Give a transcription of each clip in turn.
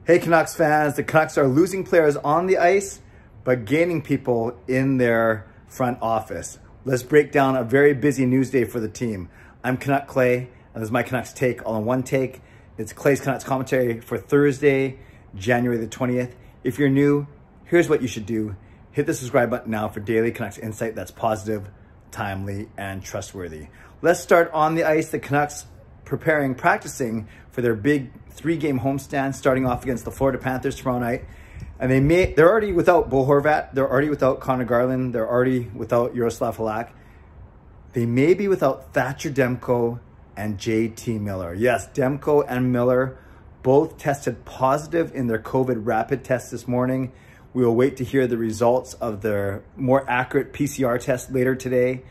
Hey Canucks fans, the Canucks are losing players on the ice, but gaining people in their front office. Let's break down a very busy news day for the team. I'm Canuck Clay, and this is my Canucks take all in one take. It's Clay's Canucks commentary for Thursday, January the 20th. If you're new, here's what you should do. Hit the subscribe button now for daily Canucks insight that's positive, timely, and trustworthy. Let's start on the ice. The Canucks practicing for their big 3-game homestand, starting off against the Florida Panthers tomorrow night. And they're already without Bo Horvat. They're already without Connor Garland. They're already without Jaroslav Halak. They may be without Thatcher Demko and JT Miller. Yes, Demko and Miller both tested positive in their COVID rapid test this morning. We will wait to hear the results of their more accurate PCR test later today.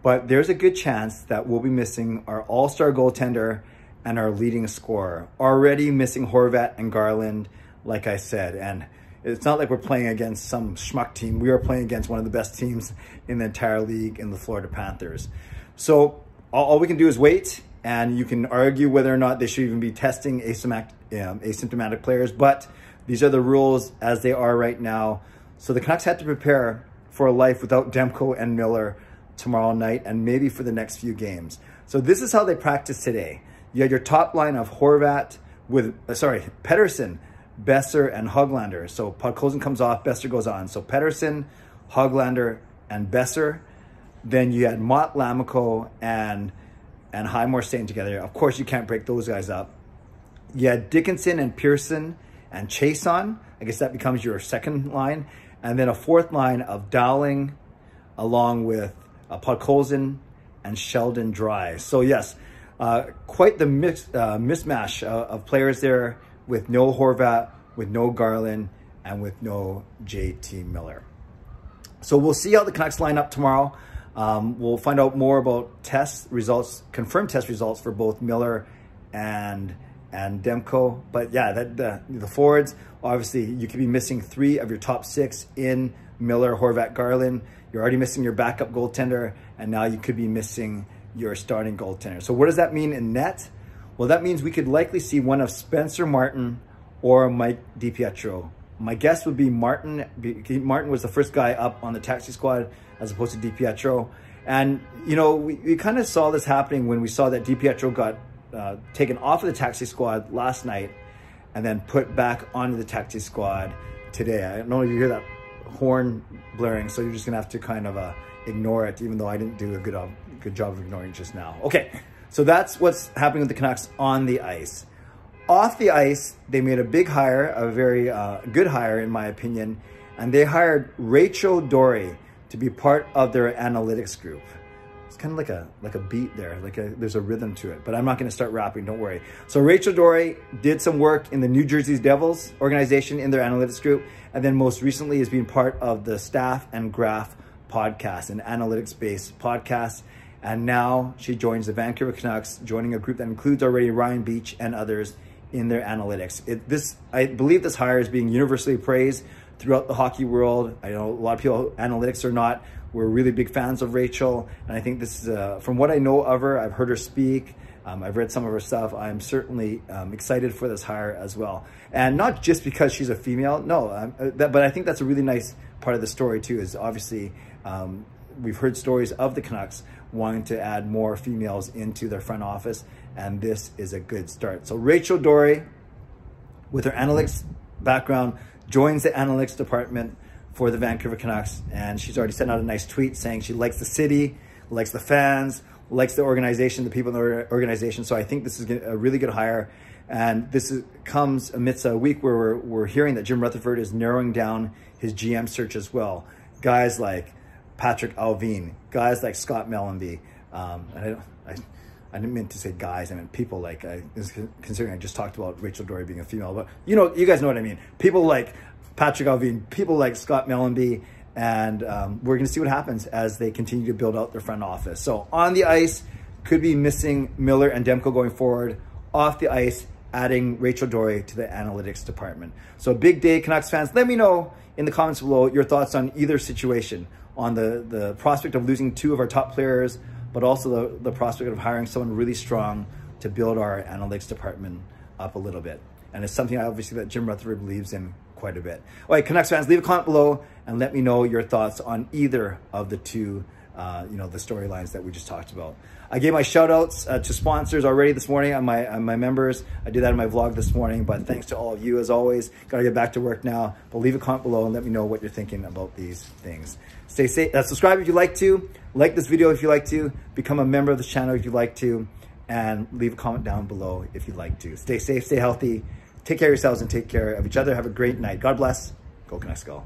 But there's a good chance that we'll be missing our all-star goaltender and our leading scorer. Already missing Horvat and Garland, like I said. And it's not like we're playing against some schmuck team. We are playing against one of the best teams in the entire league in the Florida Panthers. So all we can do is wait, and you can argue whether or not they should even be testing asymptomatic players, but these are the rules as they are right now. So the Canucks have to prepare for a life without Demko and Miller tomorrow night and maybe for the next few games. So this is how they practice today. You had your top line of Horvat with, Pettersson, Besser, and Höglander. So Podkolzin comes off, Besser goes on. So Pettersson, Höglander, and Besser. Then you had Mott, Lammikko, and Highmore staying together. Of course, you can't break those guys up. You had Dickinson and Pearson and Chason. I guess that becomes your second line. And then a fourth line of Dowling along with Podkolzin and Sheldon Dry. So yes, quite the mismatch of players there, with no Horvat, with no Garland, and with no JT Miller. So we'll see how the Canucks line up tomorrow. We'll find out more about test results, confirmed test results for both Miller and Demko. But yeah, the forwards, obviously you could be missing 3 of your top 6 in Miller, Horvat, Garland. You're already missing your backup goaltender, and now you could be missing your starting goaltender. So what does that mean in net? Well, that means we could likely see one of Spencer Martin or Mike DiPietro. My guess would be Martin. Martin was the first guy up on the taxi squad as opposed to DiPietro. And, you know, we kind of saw this happening when we saw that DiPietro got taken off of the taxi squad last night and then put back onto the taxi squad today. I don't know if you hear that horn blaring, so you're just gonna have to kind of ignore it, even though I didn't do a good job of ignoring it just now. Okay, so that's what's happening with the Canucks on the ice. Off the ice, they made a big hire, a very good hire in my opinion, and they hired Rachel Doerrie to be part of their analytics group. It's kind of like a beat there, there's a rhythm to it, but I'm not going to start rapping, don't worry. So Rachel Doerrie did some work in the New Jersey Devils organization in their analytics group, and then most recently has been part of the Staff and Graph podcast, an analytics-based podcast. And now she joins the Vancouver Canucks, joining a group that includes already Ryan Beach and others in their analytics. I believe this hire is being universally praised throughout the hockey world. I know a lot of people, analytics or not, we're really big fans of Rachel. And I think this is, from what I know of her, I've heard her speak, I've read some of her stuff. I'm certainly excited for this hire as well. And not just because she's a female, no, but I think that's a really nice part of the story too, is obviously we've heard stories of the Canucks wanting to add more females into their front office, and this is a good start. So Rachel Doerrie, with her analytics background, joins the analytics department for the Vancouver Canucks, and she's already sent out a nice tweet saying she likes the city, likes the fans, likes the organization, the people in the organization. So I think this is a really good hire, and this comes amidst a week where we're hearing that Jim Rutherford is narrowing down his GM search as well. Guys like Patrick Alvin, guys like Scott Mellanby, and I didn't mean to say guys, I meant people like, considering I just talked about Rachel Doerrie being a female, but you guys know what I mean. People like Patrick Alvin, people like Scott Mellanby, and we're going to see what happens as they continue to build out their front office. So on the ice, could be missing Miller and Demko going forward. Off the ice, adding Rachel Doerrie to the analytics department. So a big day, Canucks fans. Let me know in the comments below your thoughts on either situation, on the prospect of losing 2 of our top players, but also the prospect of hiring someone really strong to build our analytics department up a little bit. And it's something obviously that Jim Rutherford believes in quite a bit. All right, Canucks fans, leave a comment below and let me know your thoughts on either of the two, the storylines that we just talked about. I gave my shout outs to sponsors already this morning on my members. I did that in my vlog this morning, but thanks to all of you as always. Gotta get back to work now, but leave a comment below and let me know what you're thinking about these things. Stay safe, subscribe if you like to, like this video if you like to, become a member of this channel if you like to, and leave a comment down below if you'd like to. Stay safe, stay healthy, take care of yourselves and take care of each other. Have a great night. God bless. Go Canucks, go.